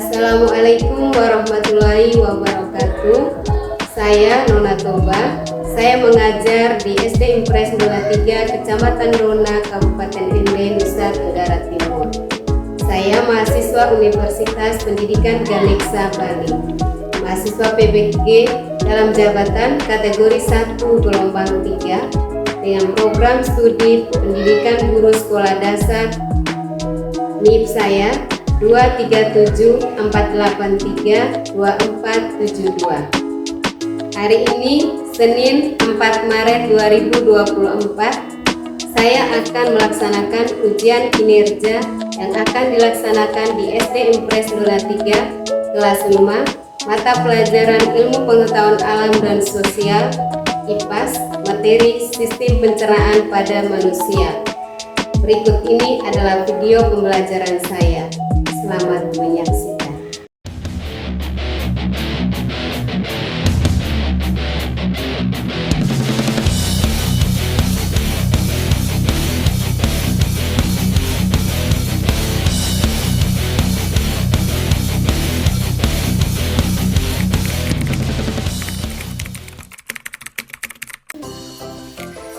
Assalamualaikum warahmatullahi wabarakatuh. Saya Nona Toba. Saya mengajar di SD Impres 03 Kecamatan Rona, Kabupaten Ende, Nusa Tenggara Timur. Saya mahasiswa Universitas Pendidikan Ganesha Bali. Mahasiswa PBG dalam jabatan kategori 1 gelombang 3 dengan program studi pendidikan guru sekolah dasar. NIP saya 23748322472. Hari ini Senin 4 Maret 2024, saya akan melaksanakan ujian kinerja yang akan dilaksanakan di SD Impres 03 kelas 5 mata pelajaran Ilmu Pengetahuan Alam dan Sosial IPAS, materi Sistem Pencernaan pada Manusia. Berikut ini adalah video pembelajaran saya. Selamat menyaksikan.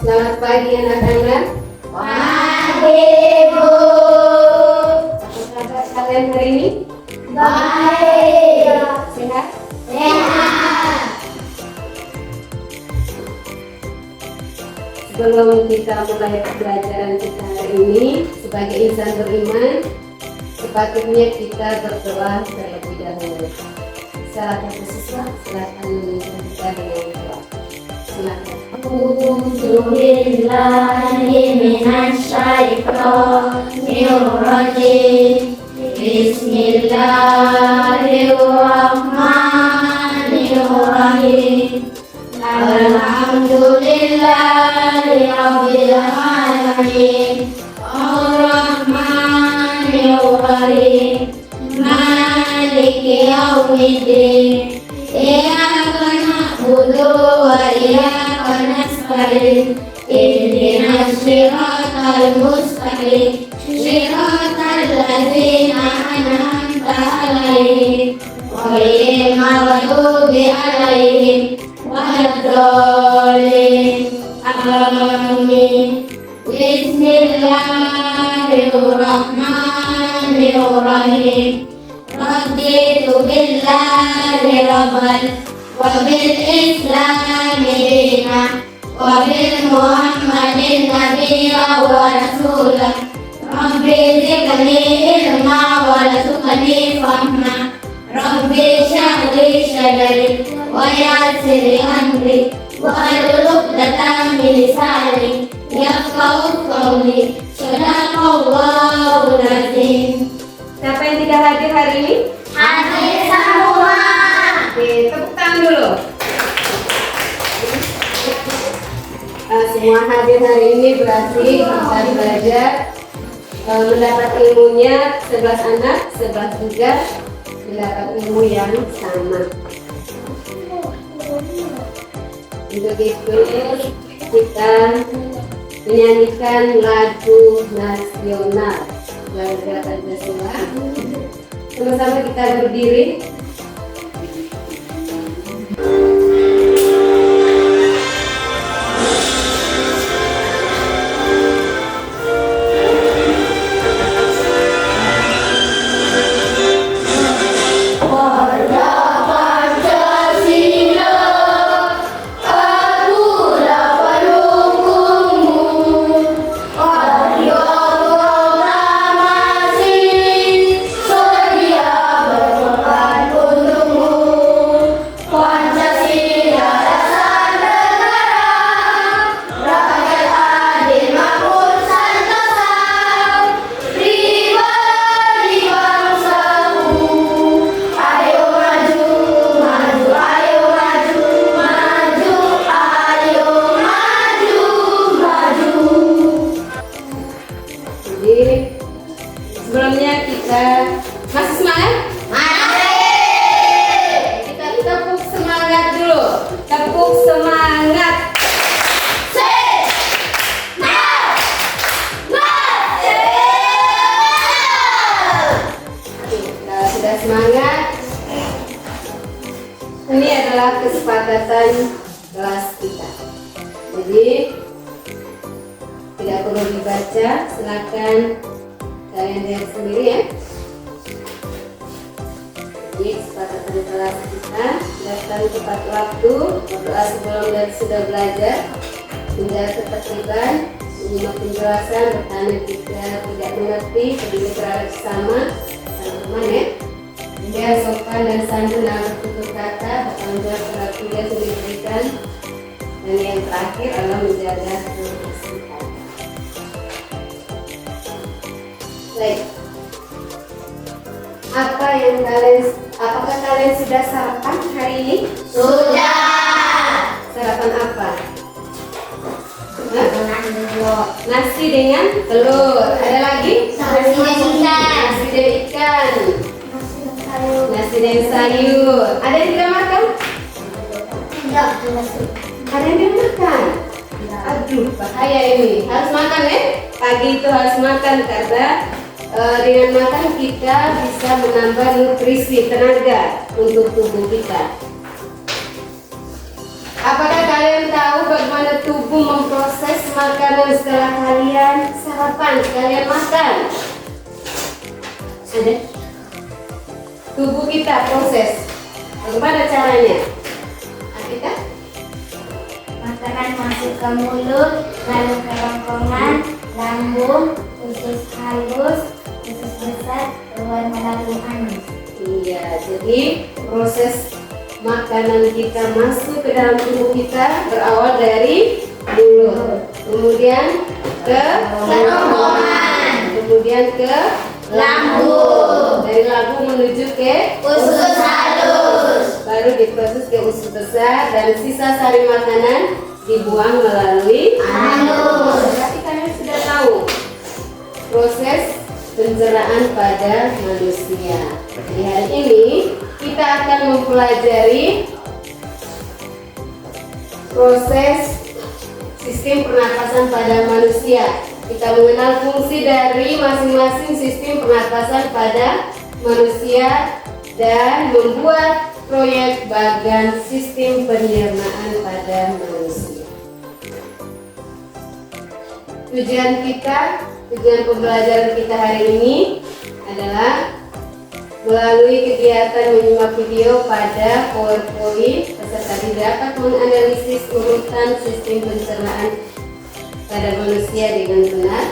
Selamat pagi anak-anak. Pagi, Bu. Apa kabar kalian hari ini? Baik. Sehat? Sehat. Sebelum kita mulai pembelajaran kita hari ini, sebagai insan beriman, sepatutnya kita berdoa terlebih dahulu. Silakan siswa, silakan menunjukkan kita dengan doa. Silakan. Bismillahirrahmanirrahim. Bismillahirrahmanirrahim. Alhamdulillahirabbil alamin. Ar-Rahmanir-Rahim. Maliki yaumiddin. Iyyaka na'budu wa iyyaka nasta'in. Ihdinas siratal mustaqim. Siratal ladzina an'amta 'alaihim ghairil maghdubi 'alaihim waladdallin. Amin. Bismillahirrahmanirrahim. Raditu billahi rabban wa bil islami dinan wa bil muhammadin nabiyyan wa rasulan. Rabbi zidni ilma wa rzuqni fahma. Rabbi shrah li sadri wa yassir li amri wahlul 'uqdatam min lisani yafqahu qawli. Shadaqallahul azim. Siapa yang tidak hadir hari ini? Hadir semua. Oke, tepuk tangan dulu. Semua hadir hari ini berarti bisa belajar, mendapat ilmunya 11 anak, 11 juga mendapat ilmu yang sama. Untuk itu kita menyanyikan lagu nasional Bangga Pancasila. Sama-sama kita berdiri. Sebelumnya kita masih semangat? Kita tepuk semangat dulu. Tepuk semangat. pada semangat. Ini adalah kesepakatan kelas kita. Jadi tidak perlu dibaca, silakan kalian lihat sendiri ya. Jadi kesepakatan kelas kita, datang tepat waktu, berdoa sebelum dan sudah belajar, menjaga ketertiban, menyimak penjelasan, bertanya jika tidak mengerti, peduli terhadap sesama, teman-teman ya. Menjaga sopan dan santun dalam bertutur kata, bertanggung jawab terhadap tugas yang diberikan, dan yang terakhir adalah menjaga kebersihan. Baik. Apakah kalian sudah sarapan hari ini? Sudah. Sarapan apa? Dengan Nasi dengan telur. Ada lagi? nasi dan ikan. Nasi dan ikan. Nasi dan sayur. Ada yang tidak makan? Tidak. Ada yang tidak makan? Aduh, bahaya ini. Harus makan ya. Pagi itu harus makan karena dengan makan kita bisa menambah nutrisi, tenaga untuk tubuh kita. Apakah kalian tahu bagaimana tubuh memproses makanan setelah kalian sarapan, kalian makan? Ada? Tubuh kita proses. Bagaimana caranya? Kita? Makanan masuk ke mulut, lalu ke rongkongan, lambung, usus halus, usus besar, keluar melalui anus. Iya, jadi proses makanan kita masuk ke dalam tubuh kita berawal dari mulut, kemudian ke Rongkongan, kemudian ke lambung, dari lambung menuju ke usus halus, baru diproses ke usus besar dan sisa sari makanan dibuang melalui anus. Berarti kalian sudah tahu proses pencernaan pada manusia. Di hari ini kita akan mempelajari proses sistem pernapasan pada manusia. Kita mengenal fungsi dari masing-masing sistem pernapasan pada manusia dan membuat proyek bagan sistem pencernaan pada manusia. Tujuan pembelajaran kita hari ini adalah melalui kegiatan menyimak video pada PowerPoint, peserta dapat menganalisis urutan sistem pencernaan pada manusia dengan benar.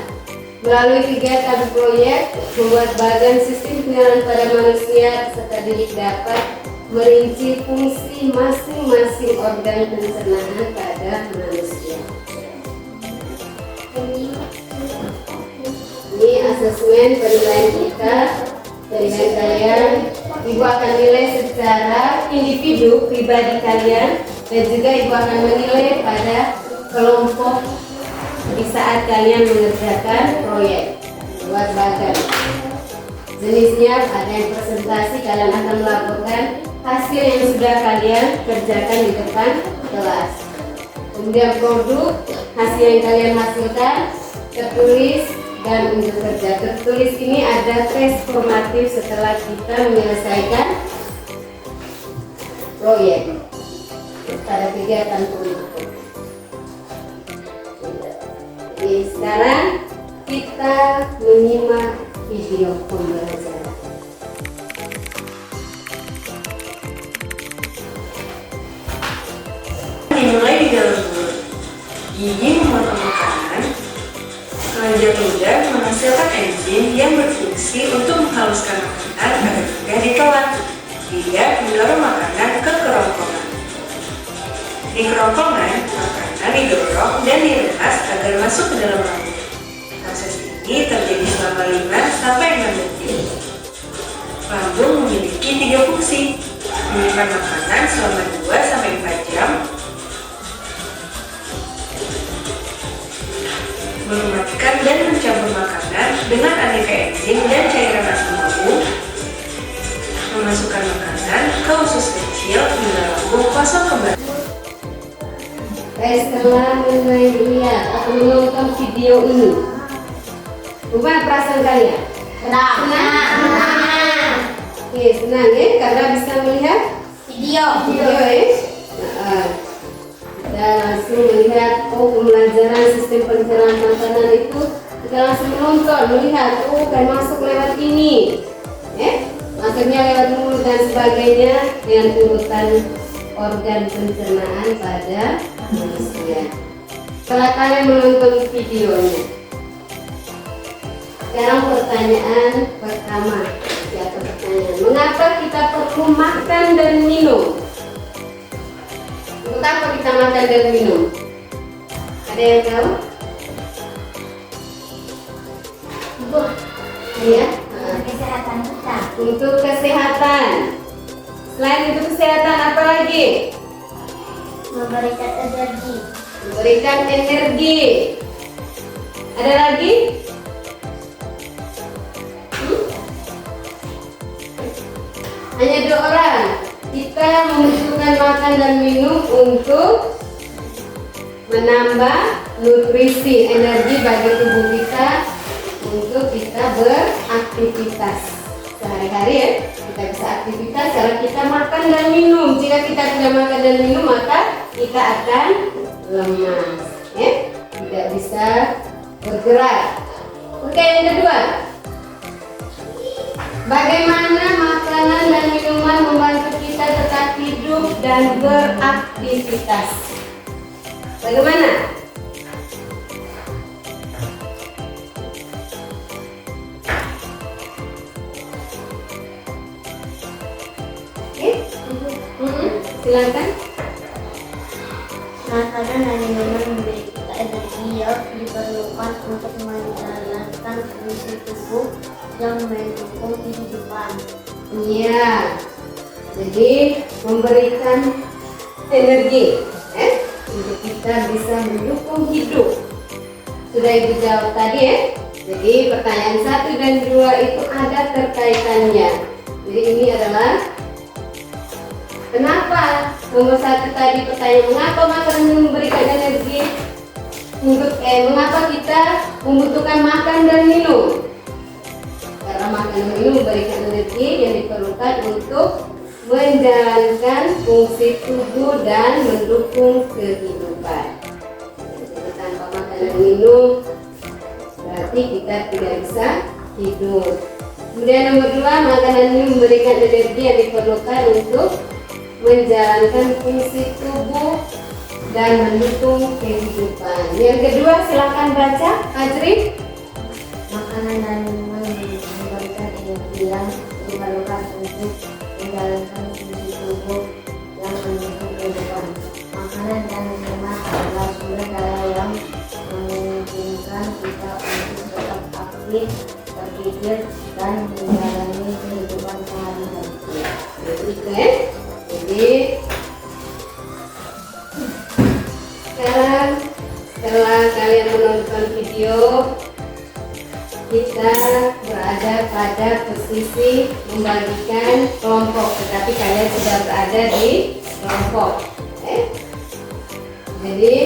Melalui kegiatan proyek membuat bagan sistem pencernaan pada manusia, peserta didik dapat merinci fungsi masing-masing organ pencernaan pada manusia. Ini asesmen penilaian kita. Penilaian kalian, ibu akan nilai secara individu pribadi kalian dan juga ibu akan menilai pada kelompok di saat kalian mengerjakan proyek buat bagan. Jenisnya ada yang presentasi, kalian akan melaporkan hasil yang sudah kalian kerjakan di depan kelas. Kemudian produk hasil yang kalian hasilkan tertulis dan untuk kerja. Tertulis ini ada tes formatif setelah kita menyelesaikan proyek pada kegiatan proyek. Jadi sekarang kita menyimak video pembelajaran. Dimulai di dalam mulut. Gigi memotong makanan. Kelenjar ludah menghasilkan enzim yang berfungsi untuk menghaluskan makanan agar mudah ditelan. Dia mendorong makanan ke kerongkongan. Di kerongkongan, makanan didorong dan diremas agar masuk ke dalam lambung. Proses ini terjadi selama 5 sampai 6 detik. Lambung memiliki 3 fungsi: menyimpan makanan selama 2 sampai 4 jam, melumatkan dan mencampur makanan dengan aneka enzim dan cairan asam lambung, memasukkan makanan ke usus kecil hingga lambung kosong kembali. Setelah melihat atau menonton video ini, bagaimana perasaan kalian? Senang. Ini Oke, senang ya karena bisa melihat Video. video ya. Nah, kita langsung melihat pembelajaran sistem pencernaan makanan itu kita langsung menonton, melihat kayak masuk lewat ini, ya, masuknya lewat mulut dan sebagainya dengan urutan organ pencernaan pada manusia. Setelah kalian menonton videonya, sekarang pertanyaan pertama. Siapa pertanyaan? Mengapa kita perlu makan dan minum? Untuk apa kita makan dan minum? Ada yang tahu? Iya. Kesehatan kita. Untuk kesehatan. Selain untuk kesehatan apa lagi? Memberikan energi. Memberikan energi. Ada lagi? Hanya 2 orang. Kita membutuhkan makan dan minum untuk menambah nutrisi energi bagi tubuh kita untuk kita beraktivitas sehari-hari ya. Kita bisa aktivitas cara kita makan dan minum. Jika kita tidak makan dan minum maka kita akan lemas, ya, tidak bisa bergerak. Oke, yang kedua, bagaimana makanan dan minuman membantu kita tetap hidup dan beraktivitas? Bagaimana? Oke, silakan. Makanan dan minuman memberi kita energi yang diperlukan untuk menjalankan fungsi tubuh yang mendukung kehidupan. Iya, jadi memberikan energi, untuk kita bisa mendukung hidup. Sudah Ibu jawab tadi ya. Jadi pertanyaan 1 dan 2 itu ada terkaitannya. Jadi ini adalah kenapa nomor 1 tadi pertanyaan mengapa makanan memberikan energi, mengapa kita membutuhkan makan dan minum? Karena makan dan minum memberikan energi yang diperlukan untuk menjalankan fungsi tubuh dan mendukung kehidupan. Jadi tanpa makan dan minum berarti kita tidak bisa hidup. Kemudian nomor 2, makan dan minum memberikan energi yang diperlukan untuk menjalankan fungsi tubuh dan mendukung kehidupan. Yang kedua silakan baca, Ajri. Makanan dan minuman memberikan energi yang diperlukan untuk menjalankan fungsi tubuh yang mendukung kehidupan. Makanan dan minuman adalah sumber daya yang memungkinkan kita untuk tetap aktif, berpikir, dan menjalani kehidupan sehari-hari. Itu ya. Jadi sekarang setelah kalian menonton video, kita berada pada posisi membagikan kelompok, tetapi kalian sudah berada di kelompok. Jadi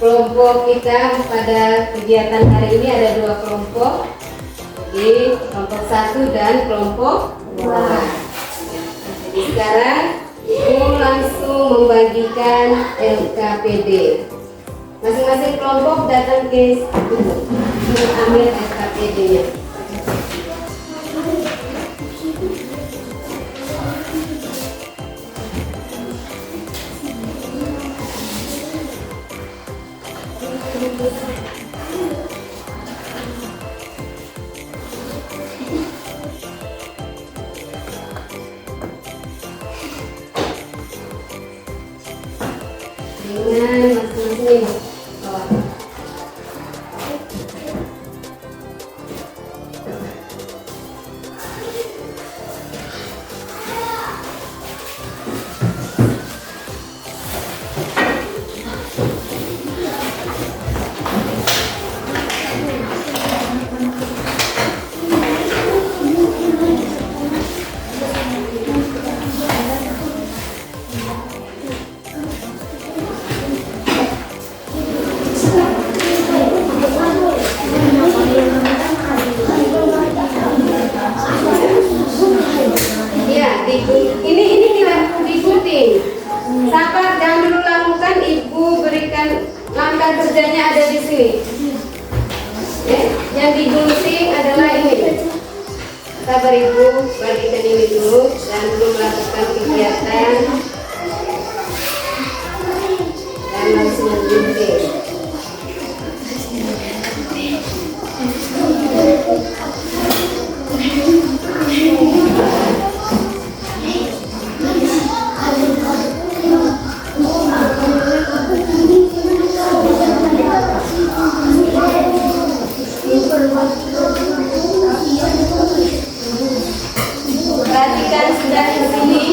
kelompok kita pada kegiatan hari ini ada 2 kelompok. Jadi kelompok 1 dan kelompok 2. Jadi sekarang Ibu langsung membagikan LKPD. Masing-masing kelompok datang ke situ mengambil LKPD-nya. Dengan masing-masing bawah. Sabar Ibu, bagikan ini dulu dan belum melakukan kegiatan dan langsung mengunting. Perhatikan sudah di sini.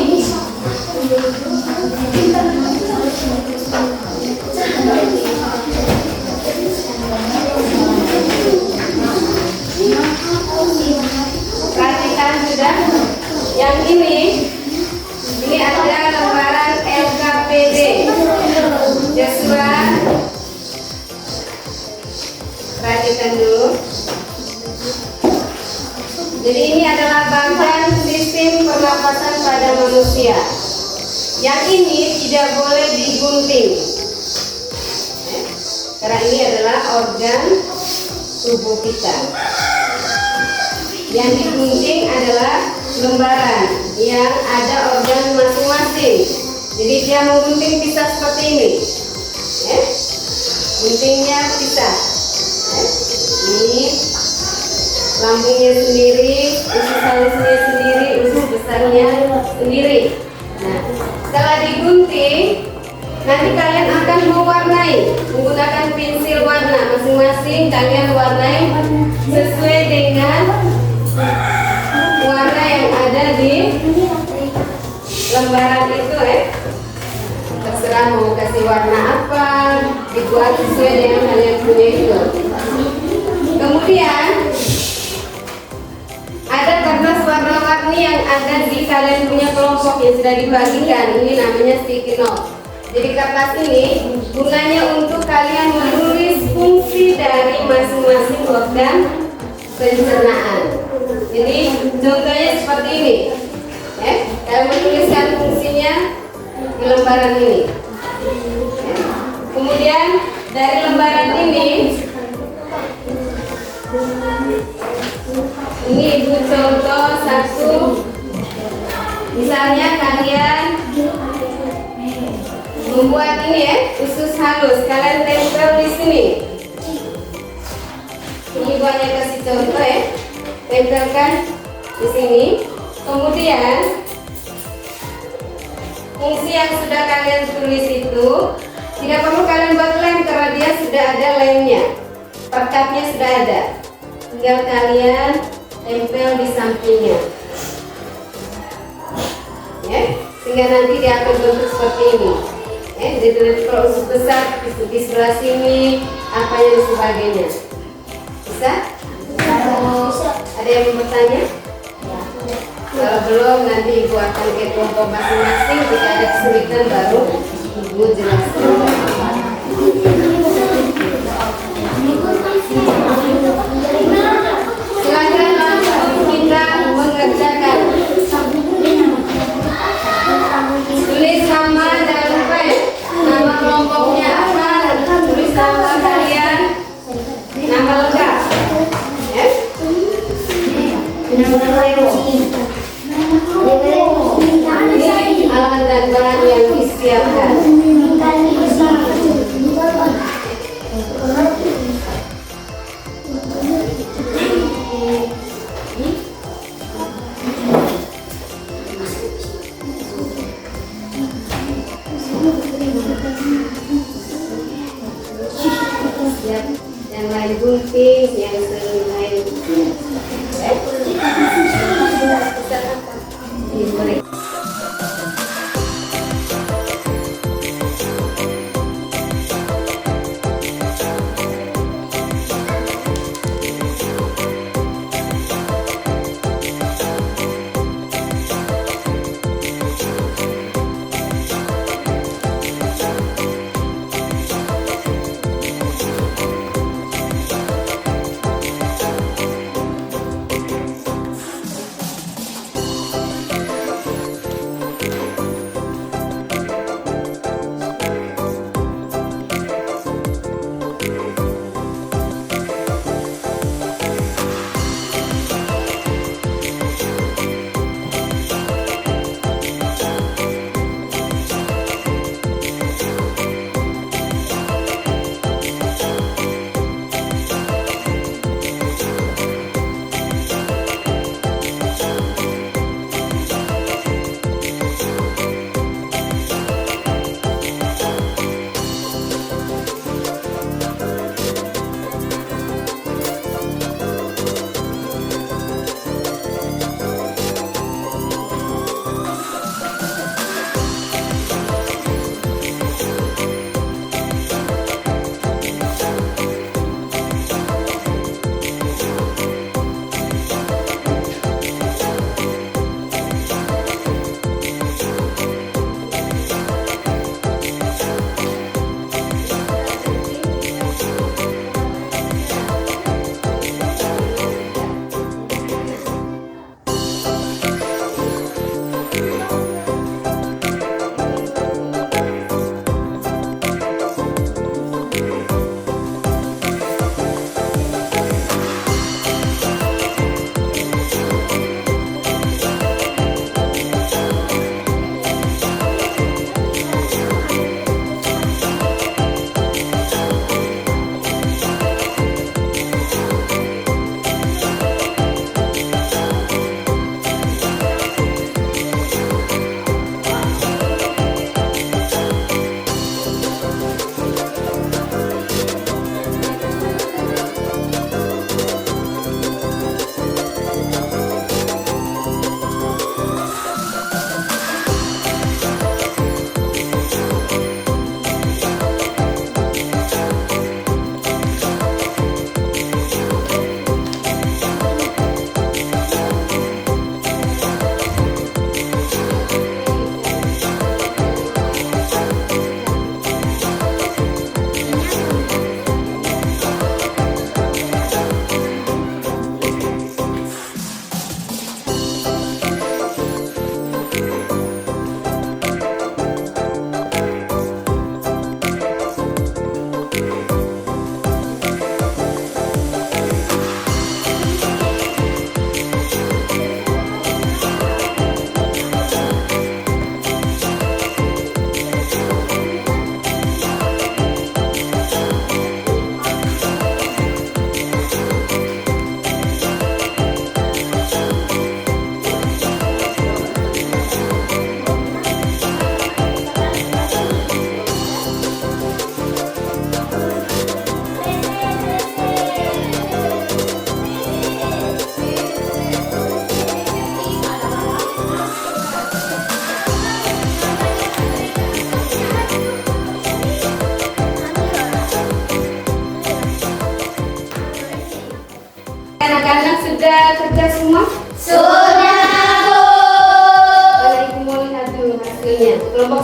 Perhatikan sudah. Yang ini ada lembaran LKPD. Joshua, perhatikan dulu. Jadi ini adalah bagian sistem pernapasan pada manusia. Yang ini tidak boleh digunting, karena ini adalah organ tubuh kita. Yang digunting adalah lembaran yang ada organ masing-masing. Jadi dia menggunting pisah seperti ini. Guntingnya pisah. Ini lambungnya sendiri, usus halusnya sendiri, usus besarnya sendiri. Nah, setelah digunting, nanti kalian akan mewarnai menggunakan pensil warna masing-masing. Kalian warnai sesuai dengan warna yang ada di lembaran itu. Terserah mau kasih warna apa, dibuat sesuai dengan kalian punya itu. Kemudian ada kertas warna-warni yang ada di kalian punya kelompok yang sudah dibagikan. Ini namanya sticky note. Jadi kertas ini gunanya untuk kalian menulis fungsi dari masing-masing organ pencernaan. Jadi contohnya seperti ini. Kalian menuliskan fungsinya di lembaran ini. Kemudian dari lembaran ini Ibu contoh satu. Misalnya kalian membuat ini usus halus, kalian tempel di sini. Ini Ibu hanya kasih contoh tempelkan di sini. Kemudian fungsi yang sudah kalian tulis itu tidak perlu kalian buat lem karena dia sudah ada lemnya, perkatnya sudah ada. Tinggal kalian tempel di sampingnya, sehingga nanti dia akan bentuk seperti ini. Jadi nanti kalau usus besar di sebelah sini, apanya dan sebagainya. Bisa? Ada yang mau bertanya? Kalau belum, nanti Ibu akan ke kelompok masing-masing. Jika ada kesulitan baru Ibu jelaskan. Silakan langsung kita mengerjakan. Tulis nama, jangan lupa nama kelompoknya apa. Tulis nama kalian, nama lengkap. Ini alat dan bahan yang disiapkan.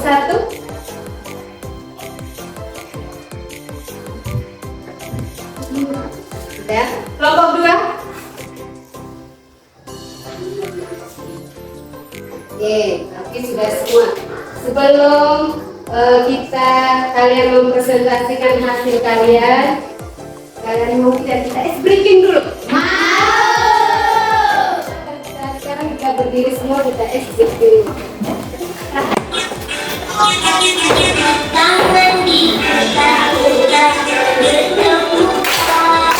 1. Sudah. Kelompok 2. Oke, tapi sudah semua. Sebelum kalian mempresentasikan hasil kalian mau kita ice breaking dulu. Sekarang kita berdiri semua, kita ice breaking. Tangan diputar-putar bergemukan, tangan diputar-putar bergemukan,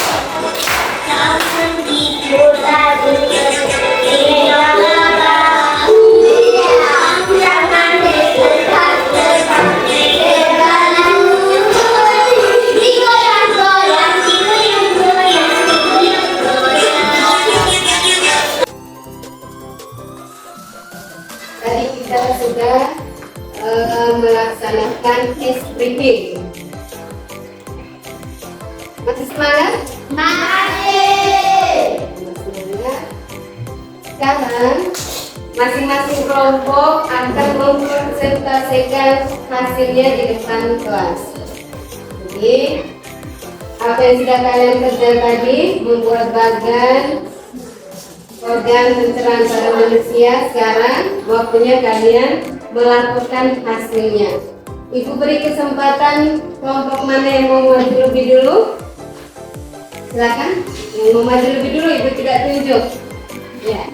tangan diputar-putar bergemukan, digoyang-goyang, digoyang-goyang, digoyang-goyang. Tadi kita sudah melaksanakan ice breaking. Masih semangat? Masih. Semangat. Sekarang masing-masing kelompok akan mempresentasikan hasilnya di depan kelas. Jadi apa yang sudah kalian kerjakan tadi, membuat bagan organ pencernaan pada manusia, sekarang waktunya kalian melakukan hasilnya. Ibu beri kesempatan kelompok mana yang mau maju lebih dulu. Silakan, yang mau maju lebih dulu, ibu tidak tunjuk. Ya.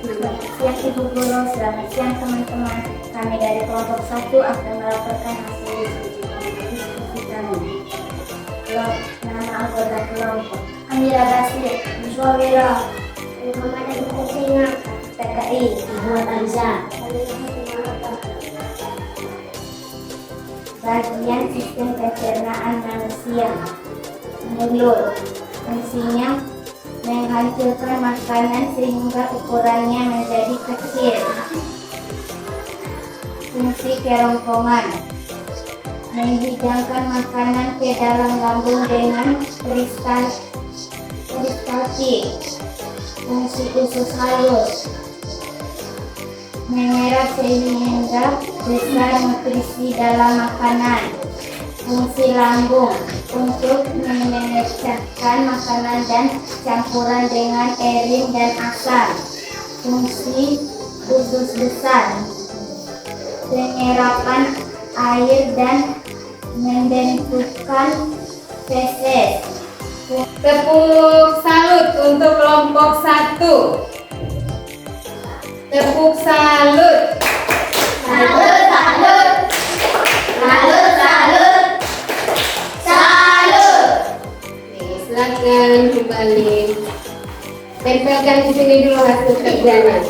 Selamat siang Ibu Guru, selamat siang teman-teman. Kami dari kelompok 1 akan melaporkan hasil diskusi kami. Nama anggota kelompok: Amira Basir, Musyawira, Muhammad Ibu Sina, PKI, Muhammad Anza. Bagian sistem pencernaan manusia. Mulut, fungsinya menghancurkan makanan sehingga ukurannya menjadi kecil. Fungsi kerongkongan, menghidangkan makanan ke dalam lambung dengan peristaltik. Fungsi usus halus, menyerap sehingga besar nutrisi dalam makanan. Fungsi lambung, untuk menyediakan makanan dan campuran dengan erin dan asam. Fungsi usus besar, penyerapan air dan membentukkan feses. Tepuk salut untuk kelompok 1. Tepuk salut. Salut, salut, salut, salut, salut. Oke, silakan kembali. Tempelkan di sini dulu hasil kerjanya.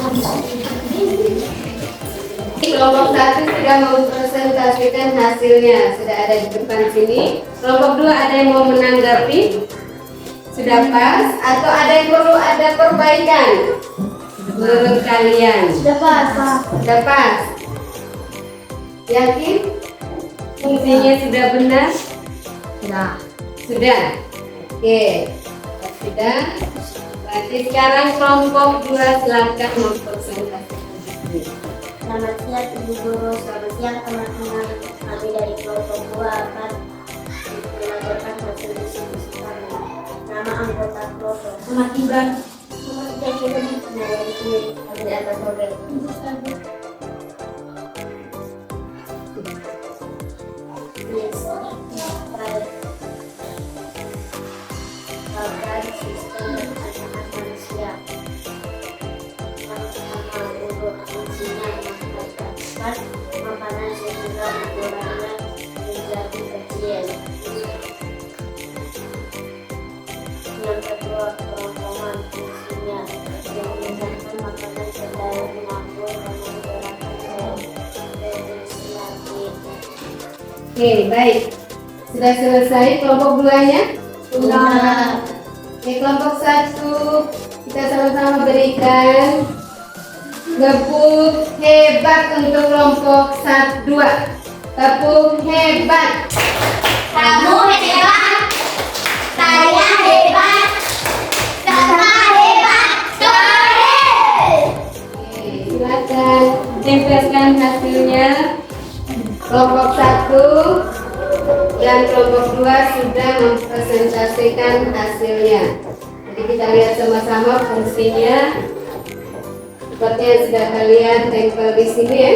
Kelompok 1 sudah mempresentasikan hasilnya, sudah ada di depan sini. Kelompok 2 ada yang mau menanggapi? Sudah pas atau ada yang perlu ada perbaikan? Menurut kalian? Sudah pas, Pak. Sudah pas? Yakin? Fungsinya sudah benar? Sudah. Sudah? Oke, sudah. Berarti sekarang kelompok 2 silakan mempresentasikan. Selamat siang Ibu Guru, selamat siang teman-teman. Kami dari kelompok 2 akan melaporkan hasil diskusi kami. Nama anggota kelompok: Ahmad Gibran. Nah, dari sini kami di atas mobil. Bagai sistem pencernaan manusia. Sama untuk fungsinya menghasilkan makanan sehingga ukurannya menjadi kecil. Yang kedua, kerongkongan, fungsinya memindahkan makanan ke dalam lambung dan menggerakkan peristaltik. Oke, baik. Sudah selesai kelompok 2-nya? Sudah. Oke, kelompok 1 kita sama-sama berikan tepuk hebat untuk kelompok 2. Tepuk hebat. Kamu hebat, saya hebat, sama hebat, sore. Oke, silakan tempelkan hasilnya Kelompok 1 dan kelompok 2 sudah mempresentasikan hasilnya. Jadi kita lihat sama-sama fungsinya. Seperti yang sudah kalian tempel di sini ya.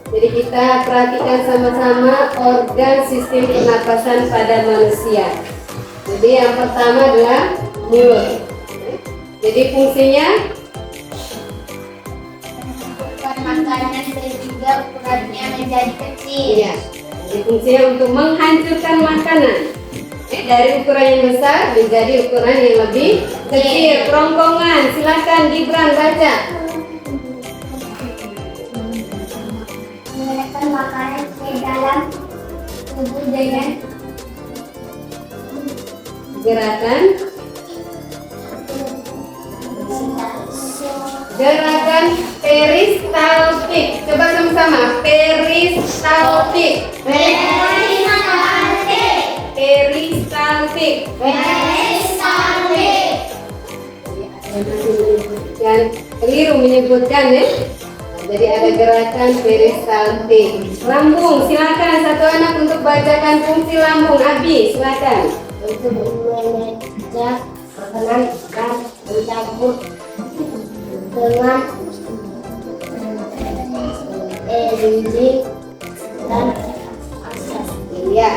Jadi kita perhatikan sama-sama organ sistem pernapasan pada manusia. Jadi yang pertama adalah mulut. Jadi fungsinya makanan sehingga ukurannya menjadi kecil. iya. Jadi fungsinya untuk menghancurkan makanan. Dari ukuran yang besar menjadi ukuran yang lebih kecil. Kerongkongan, silakan Gibran baca. Menyerahkan makanan ke dalam tubuh dengan Gerakan peristaltik. Coba sama-sama. Peristaltik. Peristaltik. Dan keliru menyebutkan ya. Jadi ada gerakan peristaltik. Lambung, silakan satu anak untuk bacakan fungsi lambung. Abi, silakan. untuk mengejar makanan dan mencampur dengan enzim dan asam. Iya,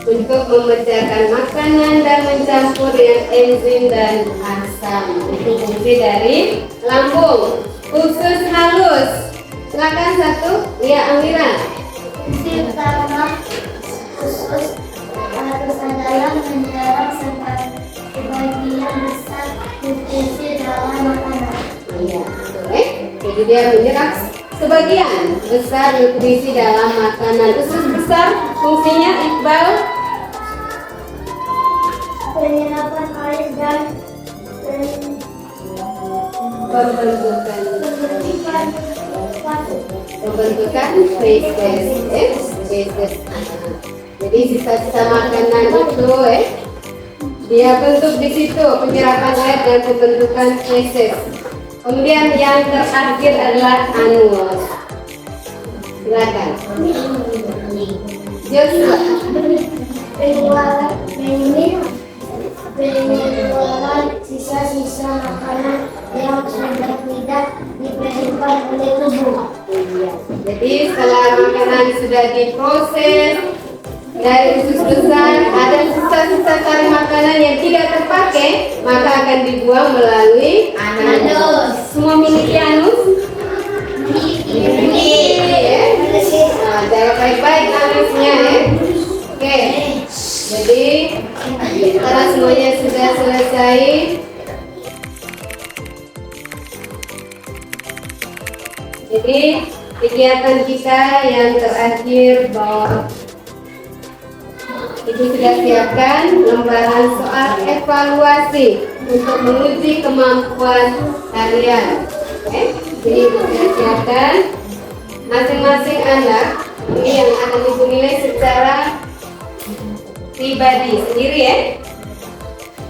untuk memecahkan makanan dan mencampur dengan enzim dan asam. Itu fungsi dari lambung. Usus halus. Silakan satu. Ya, Amira. Fungsi utama usus halus adalah menyerap sebagian besar nutrisi dalam makanan. Iya, oke. Jadi dia menyerap sebagian besar nutrisi dalam makanan. Usus besar fungsinya Iqbal. Penyerapan air dan pembentukan feces. Jadi sisa-sisa makanan itu dia bentuk di situ penyerapan air dan pembentukan feces. Kemudian yang terakhir adalah anus. Silakan. Joshua. Pengeluaran sisa-sisa makanan yang sudah tidak diperlukan oleh tubuh. Iya. Jadi setelah makanan sudah diproses dari usus besar, ada sisa-sisa sari makanan yang tidak terpakai, maka akan dibuang melalui anus. Semua miliki anus? Miliki. Nah, jaga baik-baik anusnya ya. Oke. Jadi karena semuanya sudah selesai, jadi kegiatan kita yang terakhir bahwa Ibu sudah siapkan lembaran soal evaluasi untuk menguji kemampuan kalian. Oke, jadi Ibu sudah siapkan masing-masing anak ini yang akan Ibu nilai secara pribadi sendiri ya.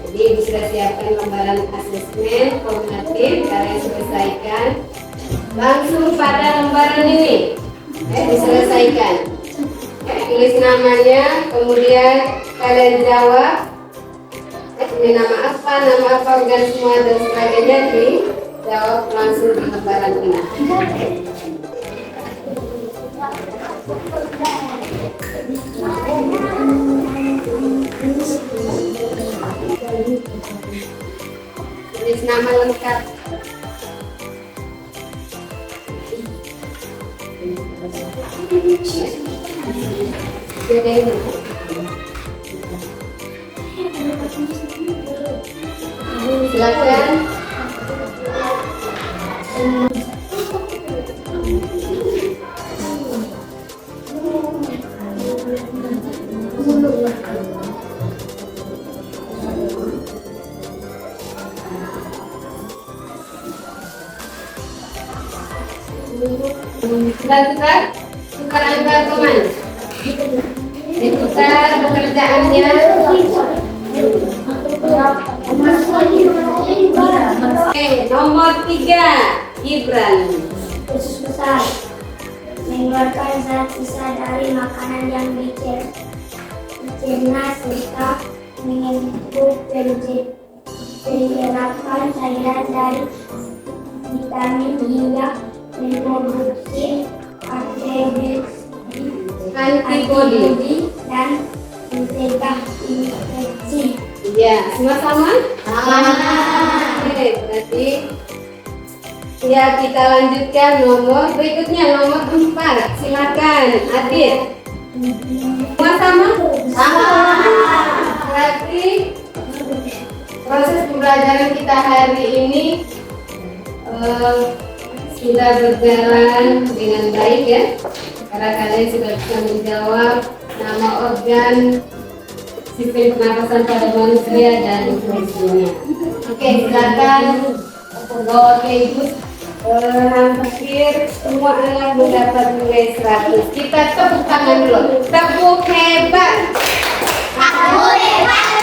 Jadi Ibu sudah siapkan lembaran asesmen formatif kalian selesaikan. Langsung pada lembaran ini diselesaikan. Tulis namanya, kemudian kalian jawab ini nama apa, organ semua dan sebagainya dijawab langsung di lembaran ini. Tulis nama lengkap. Silakan. Tukar angka teman. Ditukar pekerjaannya. Oke, nomor 3 Gibran. Usus besar mengeluarkan zat sisa dari makanan yang dicerna serta penyerapan cairan dari vitamin hingga memproduksi antibodi dan mencegah infeksi. Ya, semua sama? Oke, berarti ya kita lanjutkan nomor berikutnya, nomor 4. Silakan, Adit. Semua sama? Berarti proses pembelajaran kita hari ini sudah berjalan dengan baik ya, karena kalian sudah bisa menjawab nama organ sistem pernapasan pada manusia dan fungsinya. Oke, silakan bawa ke ibu. Hampir semua anak mendapat nilai 100. Kita tepuk tangan dulu. Tepuk hebat. Aku hebat,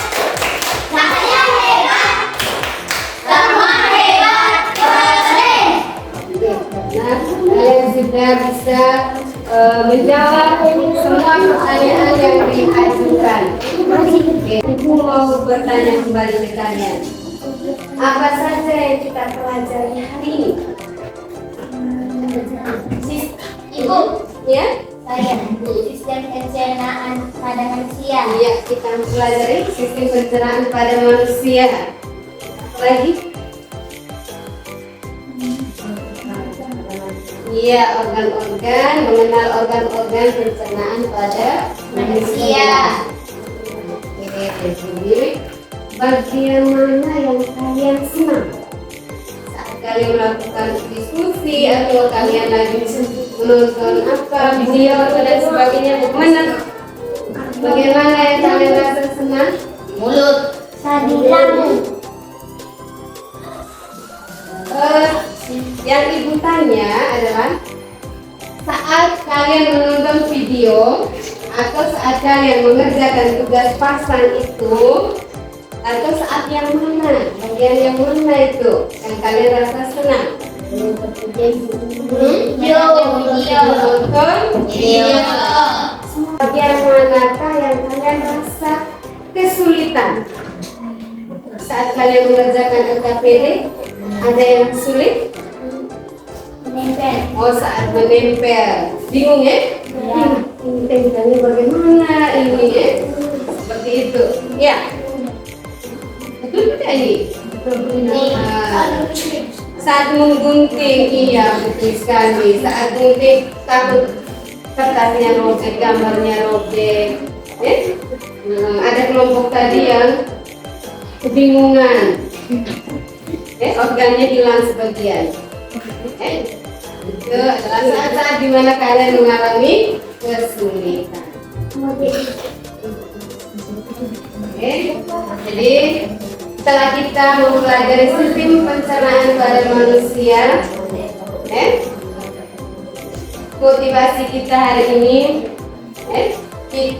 saya hebat, semua hebat, keren. Nah, kalian sudah bisa menjawab semua pertanyaan yang diajukan. Oke, ibu mau bertanya kembali ke kalian. Apa saja yang kita pelajari hari ini? Ibu, Ya? saya sistem pencernaan pada manusia. Ya, kita mempelajari sistem pencernaan pada manusia. Apa lagi? Iya, organ-organ, mengenal organ-organ pencernaan pada manusia. Oke, jadi bagian mana yang kalian senang? Saat kalian melakukan diskusi atau kalian lagi menonton apa video dan sebagainya, mana? Bagaimana yang kalian rasa senang? Mulut, sadilang. Yang ibu tanya adalah saat kalian menonton video atau saat kalian mengerjakan tugas pasang itu, atau saat yang mana, bagian yang mana itu yang kalian rasa senang? Video. Menonton Video. bagian manakah yang kalian rasa kesulitan saat kalian mengerjakan LKPD? Ada yang sulit? Menempel. Oh, saat menempel, bingung ya? Ini tempelnya bagaimana ini ya? Seperti itu, ya. Betul tidak ini? Saat menggunting, iya betul sekali. Saat gunting takut kertasnya robek, gambarnya robek. Ada kelompok tadi yang kebingungan. Organnya hilang sebagian. Itu adalah saat-saat dimana kalian mengalami kesulitan. Jadi setelah kita mempelajari sistem pencernaan pada manusia, motivasi kita hari ini,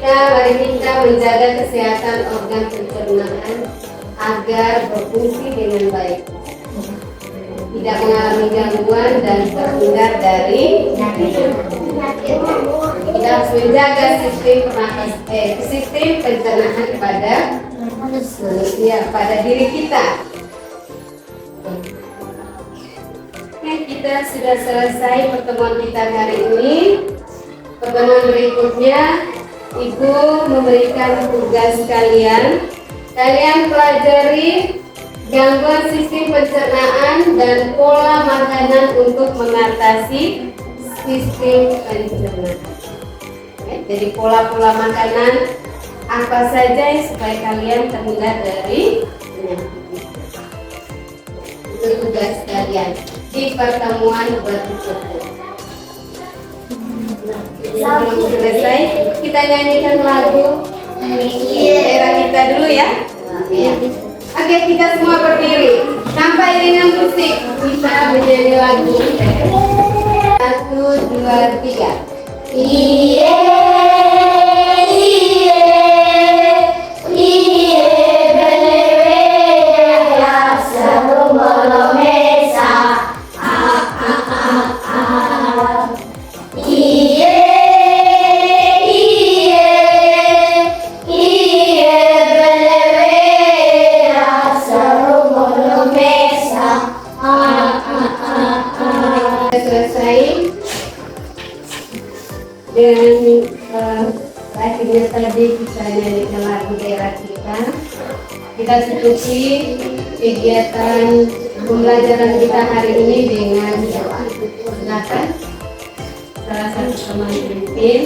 mari kita menjaga kesehatan organ pencernaan agar berfungsi dengan baik, tidak mengalami gangguan dan terhindar dari kita harus menjaga sistem pencernaan pada manusia, pada diri kita. Oke, kita sudah selesai pertemuan kita hari ini. Pertemuan berikutnya Ibu memberikan tugas kalian pelajari gangguan sistem pencernaan dan pola makanan untuk mengatasi sistem pencernaan. Jadi pola-pola makanan apa saja supaya kalian terhindar dari penyakit. Itu tugas kalian di pertemuan berikutnya. Sebelum selesai, kita nyanyikan lagu daerah kita dulu ya. Oke, kita semua berdiri. Sampai dengan musik kita menyanyi lagu. 1, 2, 3. Iye, belewe, sebelum bolong desa. Iye. selesai dengan akhirnya tadi kita nyanyikan lagu daerah kita. Kita ikuti kegiatan pembelajaran kita hari ini dengan silakan salah satu teman pimpin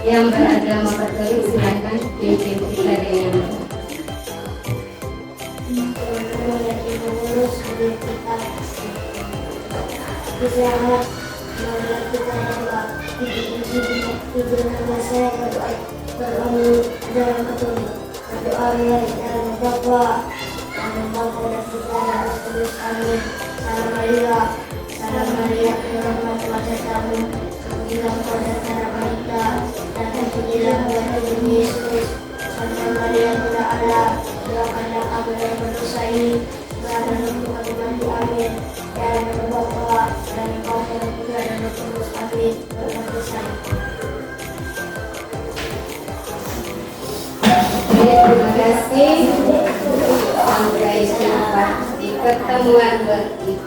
yang beragama Katolik, silakan pimpin kita dengan Selamat melakukan doa itu nama saya dalam Katolik berdoa dalam Bapa dan Bapa dan Putra dan Roh Kudus. Amin. Salam Maria, penuh rahmat kamu, terpujilah engkau di antara wanita dan terpujilah buah tubuhmu Yesus. Santa Maria, Bunda Allah, doakanlah kami yang berdosa ini sekarang dan untuk kami mati. Amin. Ya Bapa dan Bapa dan Putra dan Roh Kudus. Amin. Berdoa. Terima kasih. Sampai jumpa di pertemuan berikutnya.